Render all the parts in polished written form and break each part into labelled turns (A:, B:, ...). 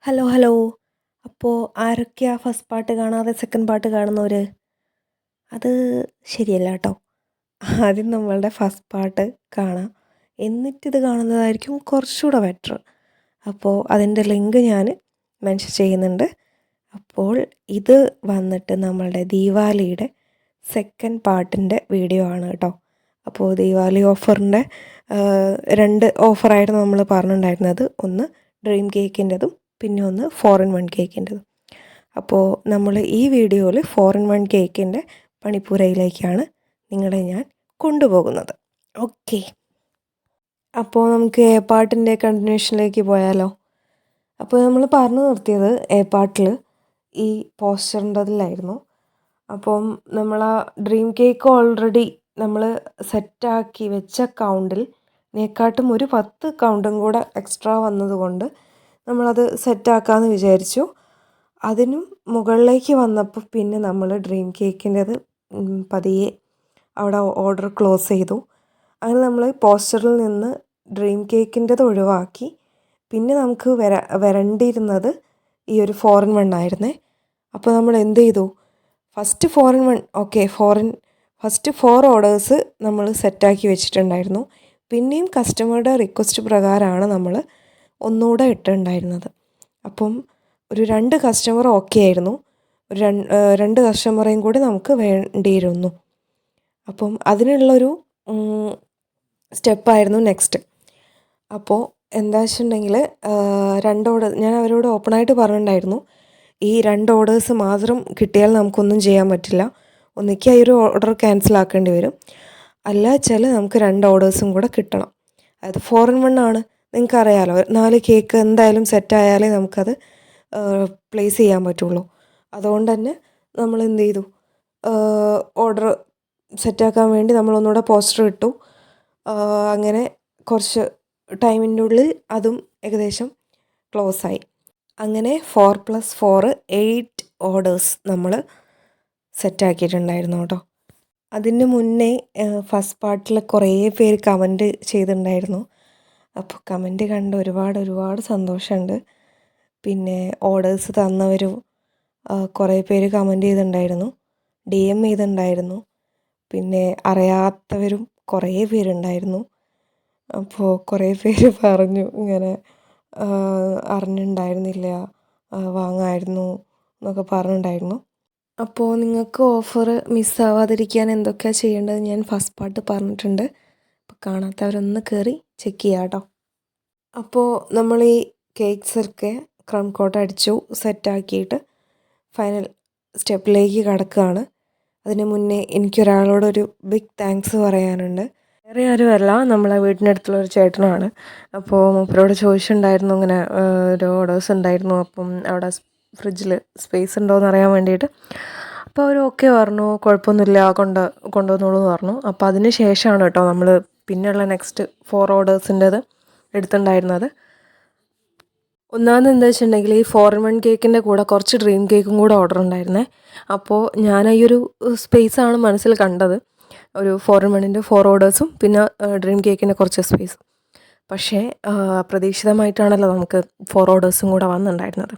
A: Hello hello. അപ്പോൾ ആരൊക്കെയാ first part കാണാതെ സെക്കൻഡ് പാർട്ട് കാണുന്നവർ? അത് ശരിയല്ല കേട്ടോ. ആദ്യം നമ്മളുടെ ഫസ്റ്റ് പാർട്ട് കാണാം, എന്നിട്ടിത് കാണുന്നതായിരിക്കും കുറച്ചുകൂടെ ബെറ്റർ. അപ്പോൾ അതിൻ്റെ ലിങ്ക് ഞാൻ മെൻഷൻ ചെയ്യുന്നുണ്ട്. അപ്പോൾ ഇത് വന്നിട്ട് നമ്മളുടെ ദീപാവലിയുടെ സെക്കൻഡ് പാർട്ടിൻ്റെ വീഡിയോ ആണ് കേട്ടോ. അപ്പോൾ ദീപാവലി ഓഫറിൻ്റെ രണ്ട് ഓഫറായിരുന്നു നമ്മൾ പറഞ്ഞിട്ടുണ്ടായിരുന്നത്. ഒന്ന് ഡ്രീം കേക്കിൻ്റെതും പിന്നെ ഒന്ന് 4-in-1 കേക്കിൻ്റെതും. അപ്പോൾ നമ്മൾ ഈ വീഡിയോയിൽ 4-in-1 കേക്കിൻ്റെ പണിപ്പുരയിലേക്കാണ് നിങ്ങളെ ഞാൻ കൊണ്ടുപോകുന്നത്. ഓക്കെ, അപ്പോൾ നമുക്ക് എ പാർട്ടിൻ്റെ കണ്ടിന്യൂഷനിലേക്ക് പോയാലോ. അപ്പോൾ നമ്മൾ പറഞ്ഞു നിർത്തിയത് എ പാർട്ടിൽ ഈ പോസ്റ്ററിൻ്റെതിലായിരുന്നു. അപ്പം നമ്മൾ ആ ഡ്രീം കേക്ക് ഓൾറെഡി നമ്മൾ സെറ്റാക്കി വെച്ച കൗണ്ടിൽ നെക്കാട്ടും ഒരു 10 കൗണ്ടും കൂടെ എക്സ്ട്രാ വന്നതുകൊണ്ട് നമ്മളത് സെറ്റാക്കാമെന്ന് വിചാരിച്ചു. അതിനും മുകളിലേക്ക് വന്നപ്പോൾ പിന്നെ നമ്മൾ ഡ്രീം കേക്കിൻ്റെത് പതിയെ അവിടെ ഓർഡർ ക്ലോസ് ചെയ്തു. അങ്ങനെ നമ്മൾ പോസ്റ്ററിൽ നിന്ന് ഡ്രീം കേക്കിൻ്റെത് ഒഴിവാക്കി. പിന്നെ നമുക്ക് വരണ്ടിയിരുന്നത് ഈ ഒരു 4-in-1 ആയിരുന്നേ. അപ്പോൾ നമ്മൾ എന്ത് ചെയ്തു, first 4-in-1 okay, first 4 orders നമ്മൾ സെറ്റാക്കി വെച്ചിട്ടുണ്ടായിരുന്നു. പിന്നെയും കസ്റ്റമറുടെ റിക്വസ്റ്റ് പ്രകാരമാണ് നമ്മൾ ഒന്നുകൂടെ ഇട്ടിട്ടുണ്ടായിരുന്നത്. അപ്പം ഒരു 2 കസ്റ്റമർ ഓക്കെ ആയിരുന്നു, ഒരു 2 കസ്റ്റമറേയും കൂടി നമുക്ക് വേണ്ടിയിരുന്നു. അപ്പം അതിനുള്ളൊരു സ്റ്റെപ്പായിരുന്നു നെക്സ്റ്റ്. അപ്പോൾ എന്താ വെച്ചിട്ടുണ്ടെങ്കിൽ 2 ഓർഡർ ഞാൻ അവരോട് ഓപ്പണായിട്ട് പറഞ്ഞിട്ടുണ്ടായിരുന്നു, ഈ 2 ഓർഡേഴ്സ് മാത്രം കിട്ടിയാൽ നമുക്കൊന്നും ചെയ്യാൻ പറ്റില്ല. ഒന്നിക്ക് ഈ ഒരു ഓർഡർ ക്യാൻസൽ ആക്കേണ്ടി വരും, അല്ല വെച്ചാൽ നമുക്ക് 2 ഓർഡേഴ്സും കൂടെ കിട്ടണം. അത് 4-in-1 ആണ്, നിങ്ങൾക്കറിയാമല്ലോ. 4 കേക്ക് എന്തായാലും സെറ്റായാലേ നമുക്കത് പ്ലേസ് ചെയ്യാൻ പറ്റുള്ളൂ. അതുകൊണ്ട് തന്നെ നമ്മൾ എന്ത് ചെയ്തു, ഓർഡർ സെറ്റാക്കാൻ വേണ്ടി നമ്മളൊന്നുകൂടെ പോസ്റ്റർ ഇട്ടു. അങ്ങനെ കുറച്ച് ടൈമിൻ്റെ ഉള്ളിൽ അതും ഏകദേശം ക്ലോസായി. അങ്ങനെ 4+4 8 ഓർഡേഴ്സ് നമ്മൾ സെറ്റാക്കിയിട്ടുണ്ടായിരുന്നു കേട്ടോ. അതിന് മുന്നേ ഫസ്റ്റ് പാർട്ടിൽ കുറേ പേര് കമൻറ്റ് ചെയ്തിട്ടുണ്ടായിരുന്നു. അപ്പോൾ കമൻറ്റ് കണ്ട് ഒരുപാട് സന്തോഷമുണ്ട്. പിന്നെ ഓർഡേഴ്സ് തന്നവരും കുറേ പേര് കമൻറ്റ് ചെയ്തിട്ടുണ്ടായിരുന്നു, DM ചെയ്തിട്ടുണ്ടായിരുന്നു. പിന്നെ അറിയാത്തവരും കുറേ പേരുണ്ടായിരുന്നു. അപ്പോൾ കുറേ പേര് പറഞ്ഞു ഇങ്ങനെ അറിഞ്ഞിട്ടുണ്ടായിരുന്നില്ല, വാങ്ങായിരുന്നു എന്നൊക്കെ പറഞ്ഞിട്ടുണ്ടായിരുന്നു. അപ്പോൾ നിങ്ങൾക്ക് ഓഫർ മിസ്സാവാതിരിക്കാൻ എന്തൊക്കെയാണ് ചെയ്യേണ്ടത് ഞാൻ ഫസ്റ്റ് പാർട്ട് പറഞ്ഞിട്ടുണ്ട്. അപ്പോൾ കാണാത്തവരൊന്ന് കയറി ചെക്ക് ചെയ്യാം കേട്ടോ. അപ്പോൾ നമ്മൾ ഈ കേക്ക്സൊക്കെ ക്രം കോട്ട് അടിച്ചു സെറ്റാക്കിയിട്ട് ഫൈനൽ സ്റ്റെപ്പിലേക്ക് കടക്കുകയാണ്. അതിന് മുന്നേ എനിക്കൊരാളോടൊരു ബിഗ് താങ്ക്സ് പറയാനുണ്ട്. വേറെ ആരുമല്ല, നമ്മളെ വീടിനടുത്തുള്ള ഒരു ചേട്ടനാണ്. അപ്പോൾ മൂപ്പരോട് ചോദിച്ചിട്ടുണ്ടായിരുന്നു ഇങ്ങനെ ഒരു ഓർഡേഴ്സ് ഉണ്ടായിരുന്നു, അപ്പം അവിടെ ഫ്രിഡ്ജിൽ സ്പേസ് ഉണ്ടോ എന്ന് അറിയാൻ വേണ്ടിയിട്ട്. അപ്പോൾ അവർ ഓക്കെ പറഞ്ഞു, കുഴപ്പമൊന്നുമില്ല, കൊണ്ടുവന്നോളൂ എന്ന് പറഞ്ഞു. അപ്പോൾ അതിന് ശേഷമാണ് കേട്ടോ നമ്മൾ പിന്നെയുള്ള നെക്സ്റ്റ് 4 ഓർഡേഴ്സിൻ്റെത് എടുത്തിട്ടുണ്ടായിരുന്നത്. ഒന്നാമത് എന്താ വെച്ചിട്ടുണ്ടെങ്കിൽ ഈ 4-in-1 കേക്കിൻ്റെ കൂടെ കുറച്ച് ഡ്രീം കേക്കും കൂടെ ഓർഡർ ഉണ്ടായിരുന്നേ. അപ്പോൾ ഞാൻ ഈ ഒരു സ്പേസാണ് മനസ്സിൽ കണ്ടത്, ഒരു 4-in-1ൻ്റെ 4 ഓർഡേഴ്സും പിന്നെ ഡ്രീം കേക്കിൻ്റെ കുറച്ച് സ്പേസും. പക്ഷേ അപ്രതീക്ഷിതമായിട്ടാണല്ലോ നമുക്ക് 4 ഓർഡേഴ്സും കൂടെ വന്നിട്ടുണ്ടായിരുന്നത്.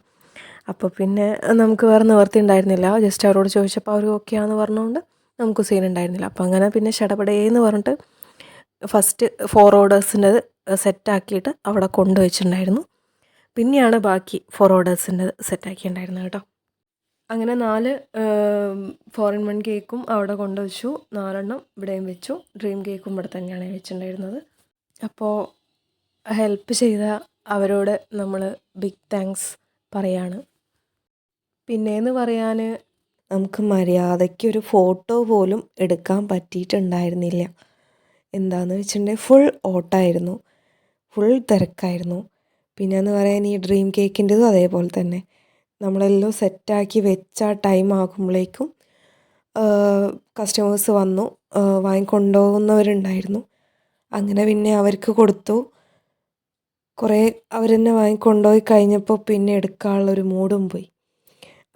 A: അപ്പോൾ പിന്നെ നമുക്ക് വേറെ നിവർത്തി ഉണ്ടായിരുന്നില്ല. ജസ്റ്റ് അവരോട് ചോദിച്ചപ്പോൾ അവർ ഓക്കെ ആണെന്ന് പറഞ്ഞുകൊണ്ട് നമുക്ക് സീൻ ഉണ്ടായിരുന്നില്ല. അപ്പോൾ അങ്ങനെ പിന്നെ ഷടപടേന്ന് പറഞ്ഞിട്ട് ഫസ്റ്റ് 4 ഓർഡേഴ്സിൻ്റെത് സെറ്റാക്കിയിട്ട് അവിടെ കൊണ്ടുവച്ചിട്ടുണ്ടായിരുന്നു. പിന്നെയാണ് ബാക്കി 4 ഓർഡേഴ്സിൻ്റെ സെറ്റാക്കിയിട്ടുണ്ടായിരുന്നത് കേട്ടോ. അങ്ങനെ 4 4-in-1 കേക്കും അവിടെ കൊണ്ടുവച്ചു, 4 ഇവിടെയും വെച്ചു. ഡ്രീം കേക്കും ഇവിടെ തന്നെയാണ് വെച്ചിട്ടുണ്ടായിരുന്നത്. അപ്പോൾ ഹെൽപ്പ് ചെയ്ത അവരോട് നമ്മൾ ബിഗ് താങ്ക്സ് പറയാണ്. പിന്നെയെന്ന് പറയാൻ നമുക്ക് മര്യാദയ്ക്കൊരു ഫോട്ടോ പോലും എടുക്കാൻ പറ്റിയിട്ടുണ്ടായിരുന്നില്ല. എന്താണെന്ന് വെച്ചിട്ടുണ്ടെങ്കിൽ ഫുൾ ഓട്ടമായിരുന്നു, ഫുൾ തിരക്കായിരുന്നു. പിന്നെയെന്ന് പറയാൻ ഈ ഡ്രീം കേക്കിൻ്റെതും അതേപോലെ തന്നെ നമ്മളെല്ലാം സെറ്റാക്കി വെച്ച ടൈം ആകുമ്പോഴേക്കും കസ്റ്റമേഴ്സ് വന്നു, വാങ്ങിക്കൊണ്ടുപോകുന്നവരുണ്ടായിരുന്നു. അങ്ങനെ പിന്നെ അവർക്ക് കൊടുത്തു. കുറേ അവർ തന്നെ വാങ്ങിക്കൊണ്ടുപോയി കഴിഞ്ഞപ്പോൾ പിന്നെ എടുക്കാനുള്ളൊരു മൂഡും പോയി.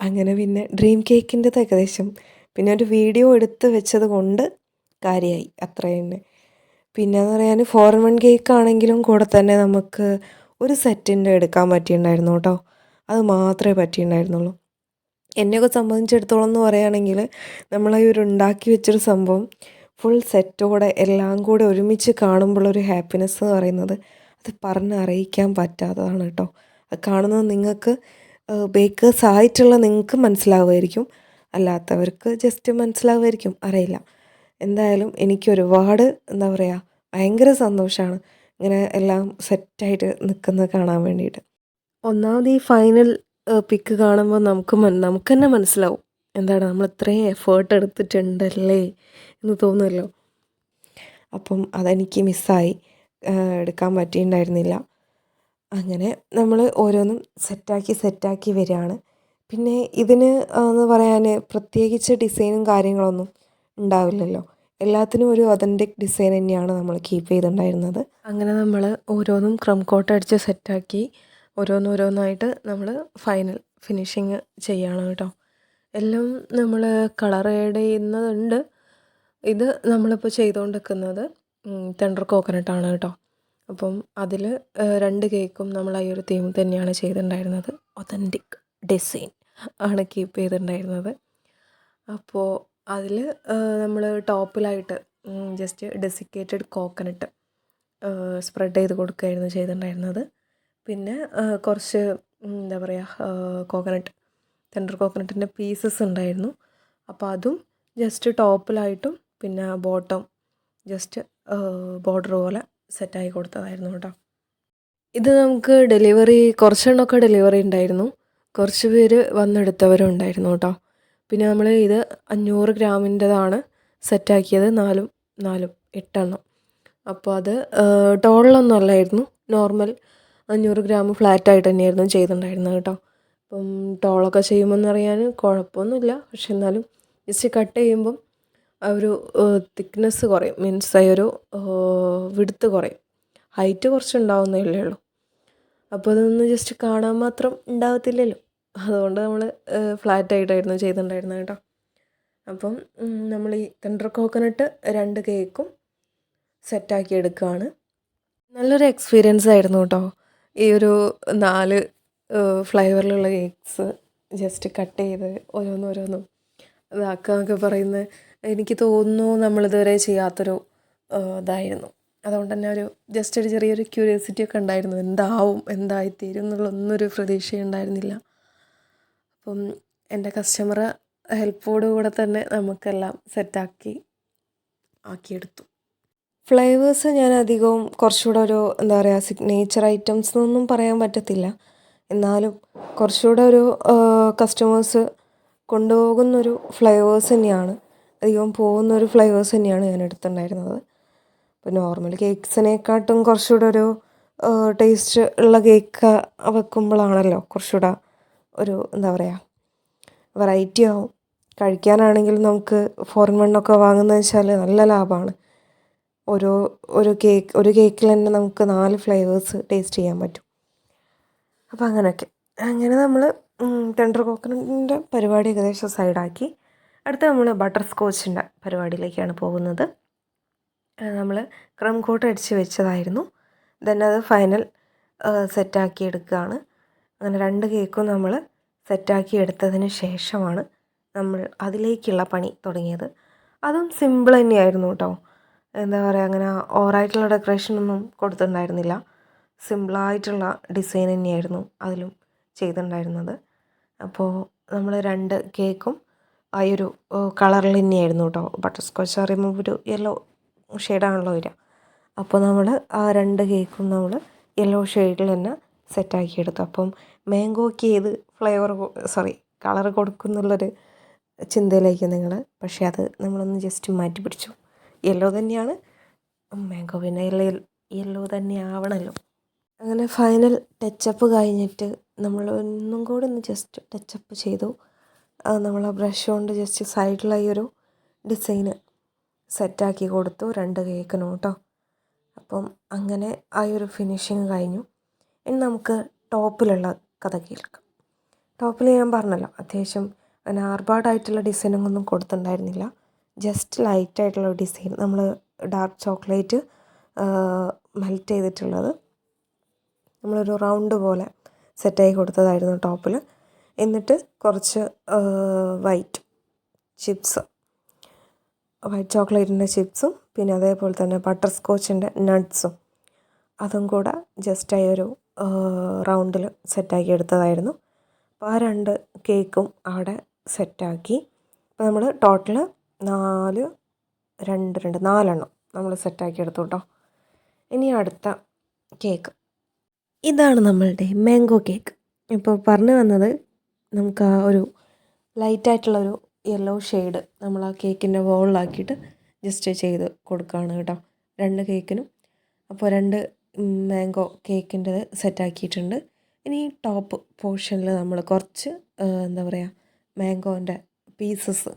A: അങ്ങനെ പിന്നെ ഡ്രീം കേക്കിൻ്റെത് ഏകദേശം പിന്നെ ഒരു വീഡിയോ എടുത്ത് വെച്ചത് കൊണ്ട് കാര്യമായി, അത്ര തന്നെ. പിന്നെയെന്ന് പറയാൻ 4-in-1 കേക്ക് ആണെങ്കിലും കൂടെ തന്നെ നമുക്ക് ഒരു സെറ്റിൻ്റെ എടുക്കാൻ പറ്റിയിട്ടുണ്ടായിരുന്നു കേട്ടോ. അത് മാത്രമേ പറ്റിയിട്ടുണ്ടായിരുന്നുള്ളൂ. എന്നെയൊക്കെ സംബന്ധിച്ചിടത്തോളം എന്ന് പറയുകയാണെങ്കിൽ നമ്മളീ ഒരു ഉണ്ടാക്കി വെച്ചൊരു സംഭവം ഫുൾ സെറ്റോടെ എല്ലാം കൂടെ ഒരുമിച്ച് കാണുമ്പോഴൊരു ഹാപ്പിനെസ് എന്ന് പറയുന്നത് അത് പറഞ്ഞറിയിക്കാൻ പറ്റാത്തതാണ് കേട്ടോ. അത് കാണുന്നത് നിങ്ങൾക്ക് ബേക്കേഴ്സ് ആയിട്ടുള്ള നിങ്ങൾക്ക് മനസ്സിലാവുമായിരിക്കും, അല്ലാത്തവർക്ക് ജസ്റ്റ് മനസ്സിലാവുമായിരിക്കും, അറിയില്ല. എന്തായാലും എനിക്ക് ഒരുപാട് എന്താ പറയുക ഭയങ്കര സന്തോഷമാണ് ഇങ്ങനെ എല്ലാം സെറ്റായിട്ട് നിൽക്കുന്നത് കാണാൻ വേണ്ടിയിട്ട്. ഒന്നാമത് ഈ ഫൈനൽ പിക്ക് കാണുമ്പോൾ നമുക്ക് തന്നെ മനസ്സിലാവും എന്താണ് നമ്മൾ ഇത്രയും എഫേർട്ട് എടുത്തിട്ടുണ്ടല്ലേ എന്ന് തോന്നുമല്ലോ. അപ്പം അതെനിക്ക് മിസ്സായി, എടുക്കാൻ പറ്റിയിട്ടുണ്ടായിരുന്നില്ല. അങ്ങനെ നമ്മൾ ഓരോന്നും സെറ്റാക്കി വരികയാണ്. പിന്നെ ഇതിന് എന്ന് പറയാൻ പ്രത്യേകിച്ച് ഡിസൈനും കാര്യങ്ങളൊന്നും ഉണ്ടാവില്ലല്ലോ. എല്ലാത്തിനും ഒരു ഒതൻറ്റിക് ഡിസൈൻ തന്നെയാണ് നമ്മൾ കീപ്പ് ചെയ്തിട്ടുണ്ടായിരുന്നത്. അങ്ങനെ നമ്മൾ ഓരോന്നും ക്രം കോട്ട് അടിച്ച് സെറ്റാക്കി ഓരോന്നോരോന്നായിട്ട് നമ്മൾ ഫൈനൽ ഫിനിഷിങ് ചെയ്യണം കേട്ടോ. എല്ലാം നമ്മൾ കളർ ആഡ് ചെയ്യുന്നതുണ്ട്. ഇത് നമ്മളിപ്പോൾ ചെയ്തുകൊണ്ടിരിക്കുന്നത് ടെൻഡർ കോക്കനട്ടാണ് കേട്ടോ. അപ്പം അതിൽ 2 കേക്കും നമ്മൾ ഈ ഒരു തീം തന്നെയാണ് ചെയ്തിട്ടുണ്ടായിരുന്നത്. ഒതൻറ്റിക് ഡിസൈൻ ആണ് കീപ്പ് ചെയ്തിട്ടുണ്ടായിരുന്നത്. അപ്പോൾ അതിൽ നമ്മൾ ടോപ്പിലായിട്ട് ജസ്റ്റ് ഡെസിക്കേറ്റഡ് കോക്കനട്ട് സ്പ്രെഡ് ചെയ്ത് കൊടുക്കുകയായിരുന്നു ചെയ്തിട്ടുണ്ടായിരുന്നത്. പിന്നെ കുറച്ച് എന്താ പറയുക ടെൻഡർ കോക്കനട്ടിൻ്റെ പീസസ് ഉണ്ടായിരുന്നു. അപ്പോൾ അതും ജസ്റ്റ് ടോപ്പിലായിട്ടും പിന്നെ ബോട്ടം ജസ്റ്റ് ബോർഡർ പോലെ സെറ്റായി കൊടുത്തതായിരുന്നു കേട്ടോ. ഇത് നമുക്ക് കുറച്ചെണ്ണമൊക്കെ ഡെലിവറി ഉണ്ടായിരുന്നു. കുറച്ച് പേര് വന്നെടുത്തവരും ഉണ്ടായിരുന്നു കേട്ടോ. പിന്നെ നമ്മൾ ഇത് 500 ഗ്രാമിൻ്റെതാണ് സെറ്റാക്കിയത്, 4 8 അപ്പോൾ അത് ടോളിലൊന്നും അല്ലായിരുന്നു, നോർമൽ 500 ഗ്രാം ഫ്ലാറ്റായിട്ട് തന്നെയായിരുന്നു ചെയ്തിട്ടുണ്ടായിരുന്നത് കേട്ടോ. അപ്പം ടോളൊക്കെ ചെയ്യുമ്പോൾ എന്നറിയാൻ കുഴപ്പമൊന്നുമില്ല, പക്ഷെ എന്നാലും ജസ്റ്റ് കട്ട് ചെയ്യുമ്പം ആ ഒരു തിക്നെസ് കുറയും, മീൻസ് ആ ഒരു വിഡ്ത്ത് കുറയും. ഹൈറ്റ് കുറച്ച് ഉണ്ടാവുന്നേ ഉള്ളൂ. അപ്പോൾ അതൊന്ന് ജസ്റ്റ് കാണാൻ മാത്രം ഉണ്ടാകത്തില്ലല്ലോ, അതുകൊണ്ട് നമ്മൾ ഫ്ലാറ്റായിട്ടായിരുന്നു ചെയ്തിട്ടുണ്ടായിരുന്നത് കേട്ടോ. അപ്പം നമ്മൾ ഈ ടെൻഡർ കോക്കനട്ട് 2 കേക്കും സെറ്റാക്കി എടുക്കുകയാണ്. നല്ലൊരു എക്സ്പീരിയൻസ് ആയിരുന്നു കേട്ടോ. ഈ ഒരു 4 ഫ്ലേവറിലുള്ള കേക്ക്സ് ജസ്റ്റ് കട്ട് ചെയ്ത് ഓരോന്നോരോന്നും ഇതാക്കുക എന്നൊക്കെ പറയുന്നത് എനിക്ക് തോന്നുന്നു നമ്മളിതുവരെ ചെയ്യാത്തൊരു ഇതായിരുന്നു. അതുകൊണ്ട് തന്നെ ജസ്റ്റ് ഒരു ചെറിയൊരു ക്യൂരിയോസിറ്റി ഒക്കെ ഉണ്ടായിരുന്നു, എന്തായിത്തീരും എന്നുള്ളൊന്നൊരു പ്രതീക്ഷയുണ്ടായിരുന്നില്ല. അപ്പം എൻ്റെ കസ്റ്റമർ ഹെൽപ്പോടുകൂടെ തന്നെ നമുക്കെല്ലാം ആക്കിയെടുത്തു. ഫ്ലേവേഴ്സ് ഞാൻ അധികവും കുറച്ചുകൂടെ ഒരു എന്താ പറയുക സിഗ്നേച്ചർ ഐറ്റംസ് എന്നൊന്നും പറയാൻ പറ്റത്തില്ല, എന്നാലും കുറച്ചുകൂടെ ഒരു കസ്റ്റമേഴ്സ് കൊണ്ടുപോകുന്നൊരു ഫ്ലേവേഴ്സ് തന്നെയാണ്, അധികം പോകുന്നൊരു ഫ്ലേവേഴ്സ് തന്നെയാണ് ഞാൻ എടുത്തിട്ടുണ്ടായിരുന്നത്. ഇപ്പോൾ നോർമൽ കേക്ക്സിനെക്കാട്ടും കുറച്ചുകൂടെ ഒരു ടേസ്റ്റ് ഉള്ള കേക്ക് വെക്കുമ്പോഴാണല്ലോ കുറച്ചുകൂടെ ഒരു എന്താ പറയുക വെറൈറ്റി ആവും. കഴിക്കാനാണെങ്കിലും നമുക്ക് 4-in-1 ഒക്കെ വാങ്ങുന്നത് വെച്ചാൽ നല്ല ലാഭമാണ്. ഒരു കേക്കിൽ തന്നെ നമുക്ക് 4 ഫ്ലേവേഴ്സ് ടേസ്റ്റ് ചെയ്യാൻ പറ്റും. അപ്പോൾ അങ്ങനെ നമ്മൾ ടെൻഡർ കോക്കനട്ടിൻ്റെ പരിപാടി ഏകദേശം സൈഡാക്കി അടുത്ത നമ്മൾ ബട്ടർ സ്കോച്ചിൻ്റെ പരിപാടിയിലേക്കാണ് പോകുന്നത്. നമ്മൾ ക്രം കോട്ട് അടിച്ച് വെച്ചതായിരുന്നു, ദെൻ അത് ഫൈനൽ സെറ്റാക്കി എടുക്കുകയാണ്. അങ്ങനെ 2 കേക്കും നമ്മൾ സെറ്റാക്കി എടുത്തതിന് ശേഷമാണ് നമ്മൾ അതിലേക്കുള്ള പണി തുടങ്ങിയത്. അതും സിമ്പിൾ തന്നെയായിരുന്നു കേട്ടോ. എന്താ പറയുക അങ്ങനെ ഓവറായിട്ടുള്ള ഡെക്കറേഷനൊന്നും കൊടുത്തിട്ടുണ്ടായിരുന്നില്ല, സിമ്പിളായിട്ടുള്ള ഡിസൈൻ തന്നെയായിരുന്നു അതിലും ചെയ്തിട്ടുണ്ടായിരുന്നത്. അപ്പോൾ നമ്മൾ 2 കേക്കും ആ ഒരു കളറിൽ തന്നെയായിരുന്നു കേട്ടോ. ബട്ടർ സ്കോച്ച് പറയുമ്പോൾ ഒരു യെല്ലോ ഷെയ്ഡാണല്ലോ വരിക. അപ്പോൾ നമ്മൾ ആ 2 കേക്കും നമ്മൾ യെല്ലോ ഷെയ്ഡിൽ തന്നെ സെറ്റാക്കിയെടുത്തു. അപ്പം മാംഗോയ്ക്ക് ഏത് കളർ കൊടുക്കുന്നുള്ളൊരു ചിന്തയിലേക്ക് നിങ്ങൾ, പക്ഷേ അത് നമ്മളൊന്ന് ജസ്റ്റ് മാറ്റി പിടിച്ചു. യെല്ലോ തന്നെയാണ് മാംഗോ, പിന്നെ യെല്ലോ തന്നെ ആവണമല്ലോ. അങ്ങനെ ഫൈനൽ ടച്ചപ്പ് കഴിഞ്ഞിട്ട് നമ്മൾ ഒന്നും കൂടെ ഒന്ന് ജസ്റ്റ് ടച്ചപ്പ് ചെയ്തു. നമ്മൾ ആ ബ്രഷ് കൊണ്ട് ജസ്റ്റ് സൈഡിലായി ഒരു ഡിസൈന് സെറ്റാക്കി കൊടുത്തു 2 കേക്കിനും കേട്ടോ. അപ്പം അങ്ങനെ ആ ഒരു ഫിനിഷിങ് കഴിഞ്ഞു. ഇനി നമുക്ക് ടോപ്പിലുള്ള കഥ കേൾക്കാം. ടോപ്പിൽ ഞാൻ പറഞ്ഞല്ലോ അത്യാവശ്യം അങ്ങനെ ആർഭാടായിട്ടുള്ള ഡിസൈനൊന്നും കൊടുത്തിട്ടുണ്ടായിരുന്നില്ല, ജസ്റ്റ് ലൈറ്റായിട്ടുള്ള ഡിസൈൻ. നമ്മൾ ഡാർക്ക് ചോക്ലേറ്റ് മെൽറ്റ് ചെയ്തിട്ടുള്ളത് നമ്മളൊരു റൗണ്ട് പോലെ സെറ്റാക്കി കൊടുത്തതായിരുന്നു ടോപ്പിൽ. എന്നിട്ട് കുറച്ച് വൈറ്റ് ചോക്ലേറ്റിൻ്റെ ചിപ്സും പിന്നെ അതേപോലെ തന്നെ ബട്ടർ സ്കോച്ചിൻ്റെ നട്ട്സും അതും കൂടെ ജസ്റ്റ് ഒരു റൗണ്ടിൽ സെറ്റാക്കി എടുത്തതായിരുന്നു. അപ്പോൾ ആ 2 കേക്കും അവിടെ സെറ്റാക്കി. അപ്പോൾ നമ്മൾ ടോട്ടൽ 4 നമ്മൾ സെറ്റാക്കി എടുത്തു കേട്ടോ. ഇനി അടുത്ത കേക്ക്, ഇതാണ് നമ്മളുടെ മാംഗോ കേക്ക്. ഇപ്പോൾ പറഞ്ഞു വന്നത് നമുക്ക് ആ ഒരു ലൈറ്റായിട്ടുള്ളൊരു യെല്ലോ ഷെയ്ഡ് നമ്മൾ ആ കേക്കിൻ്റെ വോളിലാക്കിയിട്ട് ജസ്റ്റ് ചെയ്ത് കൊടുക്കുകയാണ് കേട്ടോ 2 കേക്കിനും. അപ്പോൾ 2 മാംഗോ കേക്കിൻ്റെത് സെറ്റാക്കിയിട്ടുണ്ട്. ഇനി ടോപ്പ് പോർഷനിൽ നമ്മൾ കുറച്ച് എന്താ പറയുക മാംഗോൻ്റെ പീസസ്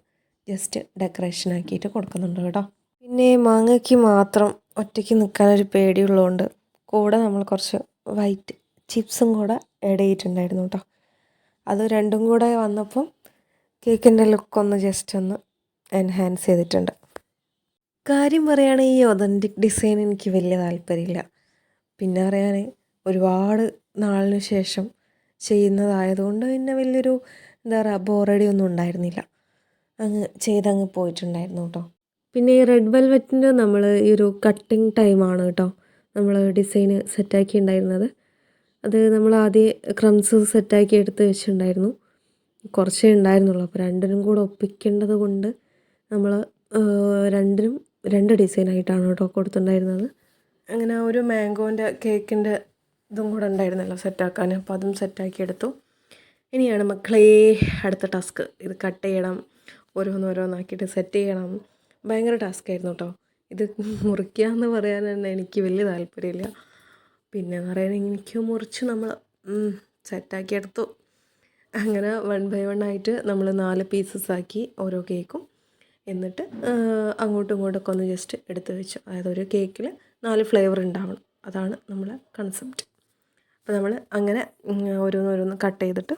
A: ജസ്റ്റ് ഡെക്കറേഷൻ ആക്കിയിട്ട് കൊടുക്കുന്നുണ്ട് കേട്ടോ. പിന്നെ മാങ്ങയ്ക്ക് മാത്രം ഒറ്റയ്ക്ക് നിൽക്കാനൊരു പേടിയുള്ളതുകൊണ്ട് കൂടെ നമ്മൾ കുറച്ച് വൈറ്റ് ചിപ്സും കൂടെ ആഡ് ചെയ്തിട്ടുണ്ടായിരുന്നു കേട്ടോ. അത് രണ്ടും കൂടെ വന്നപ്പം കേക്കിൻ്റെ ലുക്കൊന്ന് ജസ്റ്റ് ഒന്ന് എൻഹാൻസ് ചെയ്തിട്ടുണ്ട്. കാര്യം പറയുകയാണെങ്കിൽ ഈ ഒതൻറ്റിക് ഡിസൈൻ എനിക്ക് വലിയ താല്പര്യമില്ല. പിന്നെ പറയാൻ ഒരുപാട് നാളിന് ശേഷം ചെയ്യുന്നതായതുകൊണ്ട് പിന്നെ വലിയൊരു എന്താ പറയുക ബോറടി ഒന്നും ഉണ്ടായിരുന്നില്ല, ചെയ്തങ്ങ് പോയിട്ടുണ്ടായിരുന്നു കേട്ടോ. പിന്നെ ഈ റെഡ് വെൽവെറ്റിൻ്റെ നമ്മൾ ഈ ഒരു കട്ടിങ് ടൈമാണ് കേട്ടോ നമ്മൾ ഡിസൈന് സെറ്റാക്കി ഉണ്ടായിരുന്നത്. അത് നമ്മൾ ആദ്യം ക്രംസ് സെറ്റാക്കി എടുത്ത് വെച്ചിട്ടുണ്ടായിരുന്നു. കുറച്ചേ ഉണ്ടായിരുന്നുള്ളൂ. അപ്പോൾ രണ്ടിനും കൂടെ ഒപ്പിക്കേണ്ടത് കൊണ്ട് നമ്മൾ രണ്ടിനും 2 ഡിസൈനായിട്ടാണ് കേട്ടോ കൊടുത്തിട്ടുണ്ടായിരുന്നത്. അങ്ങനെ ഒരു മാംഗോൻ്റെ കേക്കിൻ്റെ ഇതും കൂടെ ഉണ്ടായിരുന്നല്ലോ സെറ്റാക്കാൻ. അപ്പോൾ അതും സെറ്റാക്കി എടുത്തു. ഇനിയാണ് മക്കളേ അടുത്ത ടാസ്ക്. ഇത് കട്ട് ചെയ്യണം, ഓരോന്നോരോന്നാക്കിയിട്ട് സെറ്റ് ചെയ്യണം. ഭയങ്കര ടാസ്ക്കായിരുന്നു കേട്ടോ. ഇത് മുറിക്കുക എന്ന് പറയാൻ തന്നെ എനിക്ക് വലിയ താല്പര്യമില്ല. പിന്നെ എന്ന് പറയാൻ എനിക്ക് മുറിച്ച് നമ്മൾ സെറ്റാക്കി എടുത്തു. അങ്ങനെ 1 ബൈ 1 ആയിട്ട് നമ്മൾ 4 പീസസ് ആക്കി ഓരോ കേക്കും. എന്നിട്ട് അങ്ങോട്ടും ഇങ്ങോട്ടൊക്കെ ഒന്ന് ജസ്റ്റ് എടുത്ത് വെച്ചു. അതായത് ഒരു കേക്കിൽ 4 ഫ്ലേവർ ഉണ്ടാവണം, അതാണ് നമ്മളെ കൺസെപ്റ്റ്. അപ്പോൾ നമ്മൾ അങ്ങനെ ഓരോന്ന് കട്ട് ചെയ്തിട്ട്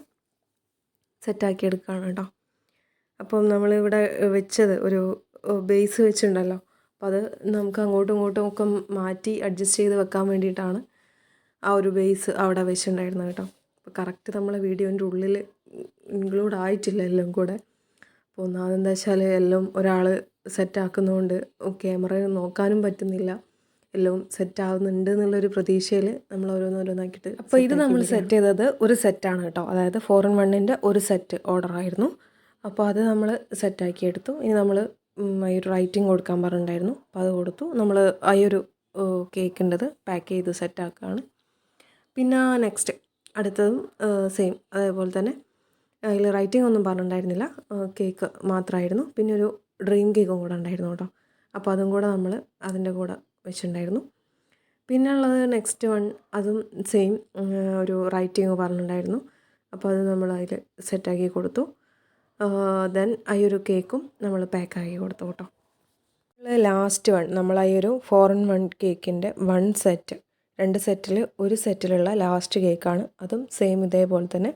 A: സെറ്റാക്കി എടുക്കുകയാണ് കേട്ടോ. അപ്പം നമ്മളിവിടെ വെച്ചത് ഒരു ബേസ് വെച്ചിട്ടുണ്ടല്ലോ, അപ്പോൾ അത് നമുക്ക് അങ്ങോട്ടും ഇങ്ങോട്ടും ഒക്കെ മാറ്റി അഡ്ജസ്റ്റ് ചെയ്ത് വെക്കാൻ വേണ്ടിയിട്ടാണ് ആ ഒരു ബേസ് അവിടെ വെച്ചിട്ടുണ്ടായിരുന്നത് കേട്ടോ. അപ്പോൾ കറക്റ്റ് നമ്മളെ വീഡിയോൻ്റെ ഉള്ളിൽ ഇൻക്ലൂഡ് ആയിട്ടില്ല എല്ലാം കൂടെ. അപ്പോൾ ഒന്നാമതെന്താ വെച്ചാൽ എല്ലാം ഒരാൾ സെറ്റാക്കുന്നതുകൊണ്ട് ക്യാമറ നോക്കാനും പറ്റുന്നില്ല. എല്ലാം സെറ്റാവുന്നുണ്ട് എന്നുള്ളൊരു പ്രതീക്ഷയിൽ നമ്മൾ ഓരോന്നോരോന്നാക്കിയിട്ട്. അപ്പോൾ ഇത് നമ്മൾ സെറ്റ് ചെയ്തത് ഒരു സെറ്റാണ് കേട്ടോ. അതായത് 4 in 1ൻ്റെ ഒരു സെറ്റ് ഓർഡറായിരുന്നു. അപ്പോൾ അത് നമ്മൾ സെറ്റാക്കി എടുത്തു. ഇനി നമ്മൾ ഈ ഒരു റൈറ്റിംഗ് കൊടുക്കാൻ പറഞ്ഞിട്ടുണ്ടായിരുന്നു. അപ്പോൾ അത് കൊടുത്തു. നമ്മൾ ആ ഒരു കേക്കിൻ്റെത് പാക്ക് ചെയ്ത് സെറ്റാക്കുകയാണ്. പിന്നെ നെക്സ്റ്റ് അടുത്തതും സെയിം അതേപോലെ തന്നെ അതിൽ റൈറ്റിംഗ് ഒന്നും പറഞ്ഞിട്ടുണ്ടായിരുന്നില്ല, കേക്ക് മാത്രമായിരുന്നു. പിന്നെ ഒരു ഡ്രീം കേക്കും കൂടെ ഉണ്ടായിരുന്നു കേട്ടോ. അപ്പോൾ അതും കൂടെ നമ്മൾ അതിൻ്റെ കൂടെ വെച്ചിട്ടുണ്ടായിരുന്നു. പിന്നെ ഉള്ളത് നെക്സ്റ്റ് വൺ, അതും സെയിം ഒരു റൈറ്റിംഗ് പറഞ്ഞിട്ടുണ്ടായിരുന്നു. അപ്പോൾ അത് നമ്മൾ അതിൽ സെറ്റാക്കി കൊടുത്തു. ദെൻ ആ ഒരു കേക്കും നമ്മൾ പാക്കാക്കി കൊടുത്തു കേട്ടോ. ലാസ്റ്റ് വൺ നമ്മൾ ആ ഒരു 4 in 1 കേക്കിൻ്റെ 1 സെറ്റ്, 2 സെറ്റിൽ ഒരു സെറ്റിലുള്ള ലാസ്റ്റ് കേക്കാണ്. അതും സെയിം ഇതേപോലെ തന്നെ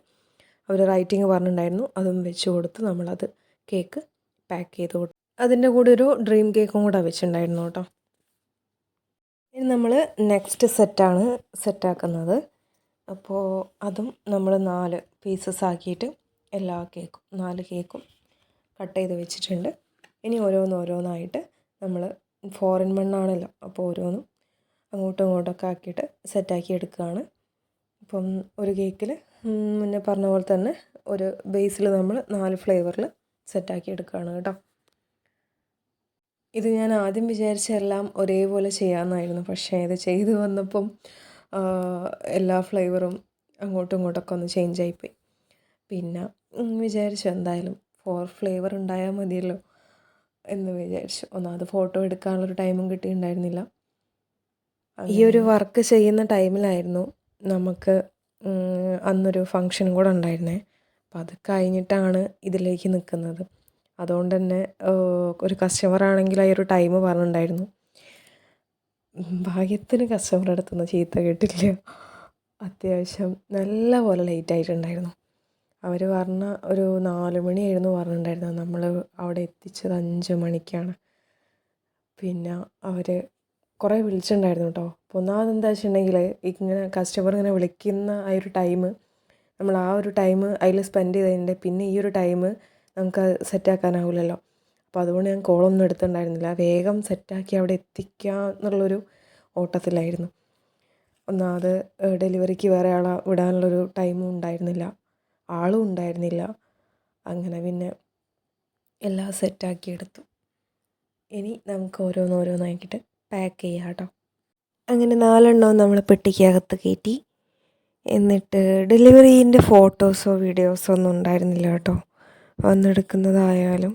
A: അവർ റൈറ്റിംഗ് പറഞ്ഞിട്ടുണ്ടായിരുന്നു, അതും വെച്ച് കൊടുത്ത് നമ്മളത് കേക്ക് പാക്ക് ചെയ്ത് കൊടുത്തു. അതിൻ്റെ കൂടെ ഒരു ഡ്രീം കേക്കും കൂടെ വെച്ചിട്ടുണ്ടായിരുന്നു കേട്ടോ. ഇനി നമ്മൾ നെക്സ്റ്റ് സെറ്റാണ് സെറ്റാക്കുന്നത്. അപ്പോൾ അതും നമ്മൾ 4 പീസസ് ആക്കിയിട്ട് എല്ലാ കേക്കും 4 കേക്കും കട്ട് ചെയ്ത് വെച്ചിട്ടുണ്ട്. ഇനി ഓരോന്നായിട്ട് നമ്മൾ 4 in 1 ആണല്ലോ, അപ്പോൾ ഓരോന്നും അങ്ങോട്ടും ഇങ്ങോട്ടൊക്കെ ആക്കിയിട്ട് സെറ്റാക്കി എടുക്കുകയാണ്. അപ്പം ഒരു കേക്കിൽ മുന്നേ പറഞ്ഞ പോലെ തന്നെ ഒരു ബേസിൽ നമ്മൾ 4 ഫ്ലേവറിൽ സെറ്റാക്കി എടുക്കുകയാണ് കേട്ടോ. ഇത് ഞാൻ ആദ്യം വിചാരിച്ച എല്ലാം ഒരേപോലെ ചെയ്യാമെന്നായിരുന്നു. പക്ഷേ ഇത് ചെയ്ത് വന്നപ്പം എല്ലാ ഫ്ലേവറും അങ്ങോട്ടും ഇങ്ങോട്ടൊക്കെ ഒന്ന് ചേഞ്ച് ആയിപ്പോയി. പിന്നെ വിചാരിച്ചു എന്തായാലും 4 ഫ്ലേവർ ഉണ്ടായാൽ മതിയല്ലോ എന്ന് വിചാരിച്ചു. ഒന്നാമത് ഫോട്ടോ എടുക്കാനുള്ളൊരു ടൈമും കിട്ടിയിട്ടുണ്ടായിരുന്നില്ല. ഈ ഒരു വർക്ക് ചെയ്യുന്ന ടൈമിലായിരുന്നു നമുക്ക് അന്നൊരു ഫങ്ഷനും കൂടെ ഉണ്ടായിരുന്നേ. അപ്പോൾ അത് കഴിഞ്ഞിട്ടാണ് ഇതിലേക്ക് നിൽക്കുന്നത്. അതുകൊണ്ട് തന്നെ ഒരു കസ്റ്റമറാണെങ്കിൽ ആ ഒരു ടൈം പറഞ്ഞിട്ടുണ്ടായിരുന്നു. ഭാഗ്യത്തിന് കസ്റ്റമർ അടുത്തുനിന്ന് ചീത്ത കേട്ടില്ല. അത്യാവശ്യം നല്ല പോലെ ലേറ്റ് ആയിട്ടുണ്ടായിരുന്നു. അവർ പറഞ്ഞ ഒരു 4 മണിയായിരുന്നു പറഞ്ഞിട്ടുണ്ടായിരുന്നത്. നമ്മൾ അവിടെ എത്തിച്ചത് 5 മണിക്കാണ്. പിന്നെ അവർ കുറേ വിളിച്ചിട്ടുണ്ടായിരുന്നു കേട്ടോ. അപ്പോൾ ഒന്നാമത് എന്താ വെച്ചിട്ടുണ്ടെങ്കിൽ ഇങ്ങനെ കസ്റ്റമർ ഇങ്ങനെ വിളിക്കുന്ന ആ ഒരു ടൈം നമ്മൾ ആ ഒരു ടൈം അതിൽ സ്പെൻഡ് ചെയ്തതിൻ്റെ പിന്നെ ഈ ഒരു ടൈം നമുക്ക് സെറ്റാക്കാനാവില്ലല്ലോ. അപ്പോൾ അതുകൊണ്ട് ഞാൻ കോളൊന്നും എടുത്തിട്ടുണ്ടായിരുന്നില്ല. വേഗം സെറ്റാക്കി അവിടെ എത്തിക്കുക എന്നുള്ളൊരു ഓട്ടത്തിലായിരുന്നു. ഒന്നാമത് ഡെലിവറിക്ക് വേറെ ആളെ വിടാനുള്ളൊരു ടൈമും ഉണ്ടായിരുന്നില്ല, ആളും ഉണ്ടായിരുന്നില്ല. അങ്ങനെ പിന്നെ എല്ലാം സെറ്റാക്കി എടുത്തു. ഇനി നമുക്ക് ഓരോന്നോരോന്നാക്കിയിട്ട് പാക്ക് ചെയ്യാം കേട്ടോ. അങ്ങനെ 4 നമ്മൾ പെട്ടിക്കകത്ത് കയറ്റി. എന്നിട്ട് ഡെലിവറീൻ്റെ ഫോട്ടോസോ വീഡിയോസോ ഒന്നും ഉണ്ടായിരുന്നില്ല കേട്ടോ. വന്നെടുക്കുന്നതായാലും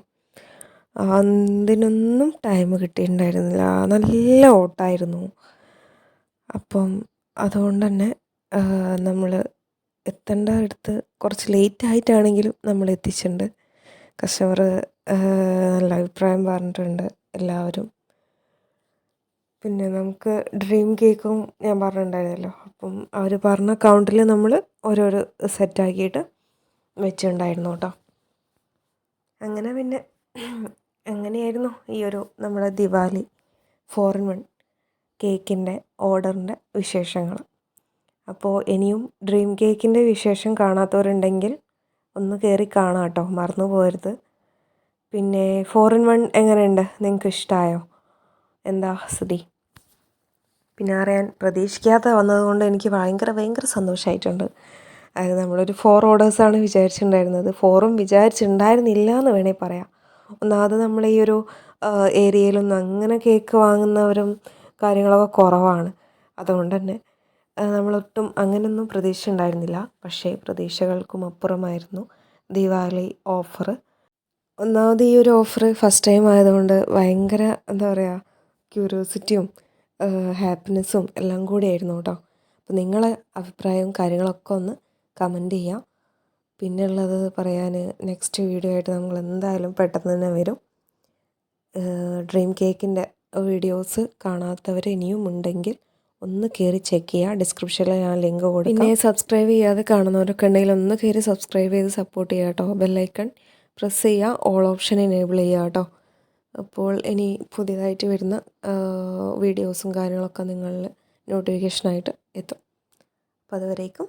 A: അതിനൊന്നും ടൈം കിട്ടിയിട്ടുണ്ടായിരുന്നില്ല. നല്ല ഓട്ടമായിരുന്നു. അപ്പം അതുകൊണ്ട് തന്നെ നമ്മൾ എത്തേണ്ട അടുത്ത് കുറച്ച് ലേറ്റായിട്ടാണെങ്കിലും നമ്മൾ എത്തിച്ചിട്ടുണ്ട്. കസ്റ്റമർ നല്ല അഭിപ്രായം പറഞ്ഞിട്ടുണ്ട് എല്ലാവരും. പിന്നെ നമുക്ക് ഡ്രീം കേക്കും ഞാൻ പറഞ്ഞിട്ടുണ്ടായിരുന്നല്ലോ. അപ്പം അവർ പറഞ്ഞ കൗണ്ടിൽ നമ്മൾ ഓരോരോ സെറ്റാക്കിയിട്ട് വെച്ചിട്ടുണ്ടായിരുന്നു കേട്ടോ. അങ്ങനെ പിന്നെ അങ്ങനെയായിരുന്നു ഈ ഒരു നമ്മുടെ ദിവാലി 4-in-1 കേക്കിൻ്റെ ഓർഡറിൻ്റെ വിശേഷങ്ങൾ. അപ്പോൾ ഇനിയും ഡ്രീം കേക്കിൻ്റെ വിശേഷം കാണാത്തവരുണ്ടെങ്കിൽ ഒന്ന് കയറി കാണാം കേട്ടോ, മറന്നു പോകരുത്. പിന്നെ 4-in-1 എങ്ങനെയുണ്ട്, നിങ്ങൾക്ക് ഇഷ്ടമായോ? എന്താ സ്ഥിതി? പിന്നെ അറിയാൻ പ്രതീക്ഷിക്കാത്ത വന്നതുകൊണ്ട് എനിക്ക് ഭയങ്കര സന്തോഷമായിട്ടുണ്ട്. അതായത് നമ്മളൊരു 4 ഓർഡേഴ്സാണ് വിചാരിച്ചിട്ടുണ്ടായിരുന്നത്. 4ഉം വിചാരിച്ചിട്ടുണ്ടായിരുന്നില്ല എന്ന് വേണമെങ്കിൽ പറയാം. ഒന്നാമത് നമ്മൾ ഈ ഒരു ഏരിയയിലൊന്നും അങ്ങനെ കേക്ക് വാങ്ങുന്നവരും കാര്യങ്ങളൊക്കെ കുറവാണ്. അതുകൊണ്ട് തന്നെ നമ്മളൊട്ടും അങ്ങനെയൊന്നും പ്രതീക്ഷിച്ചിട്ടുണ്ടായിരുന്നില്ല. പക്ഷേ പ്രതീക്ഷകൾക്കും അപ്പുറമായിരുന്നു ദിവാലി ഓഫർ. ഒന്നാമത് ഈ ഒരു ഓഫർ ഫസ്റ്റ് ടൈം ആയതുകൊണ്ട് ഭയങ്കര എന്താ പറയുക, ക്യൂരിയോസിറ്റിയും ഹാപ്പിനെസ്സും എല്ലാം കൂടിയായിരുന്നു കേട്ടോ. അപ്പോൾ നിങ്ങളെ അഭിപ്രായവും കാര്യങ്ങളൊക്കെ ഒന്ന് കമൻറ്റ് ചെയ്യാം. പിന്നെ ഉള്ളത് പറയാൻ, നെക്സ്റ്റ് വീഡിയോ ആയിട്ട് നമ്മൾ എന്തായാലും പെട്ടെന്ന് തന്നെ വരും. ഡ്രീം കേക്കിൻ്റെ വീഡിയോസ് കാണാത്തവർ ഇനിയും ഉണ്ടെങ്കിൽ ഒന്ന് കയറി ചെക്ക് ചെയ്യുക. ഡിസ്ക്രിപ്ഷനിൽ ഞാൻ ലിങ്ക് കൊടുക്കാം. പിന്നെ സബ്സ്ക്രൈബ് ചെയ്യാതെ കാണുന്നവരൊക്കെ ഉണ്ടെങ്കിൽ ഒന്ന് കയറി സബ്സ്ക്രൈബ് ചെയ്ത് സപ്പോർട്ട് ചെയ്യുക കേട്ടോ. ബെല്ലൈക്കൺ പ്രസ് ചെയ്യുക, ഓൾ ഓപ്ഷൻ എനേബിൾ ചെയ്യുക കേട്ടോ. അപ്പോൾ ഇനി പുതിയതായിട്ട് വരുന്ന വീഡിയോസും കാര്യങ്ങളൊക്കെ നിങ്ങളിൽ നോട്ടിഫിക്കേഷനായിട്ട് എത്തും. അപ്പോൾ അതുവരേക്കും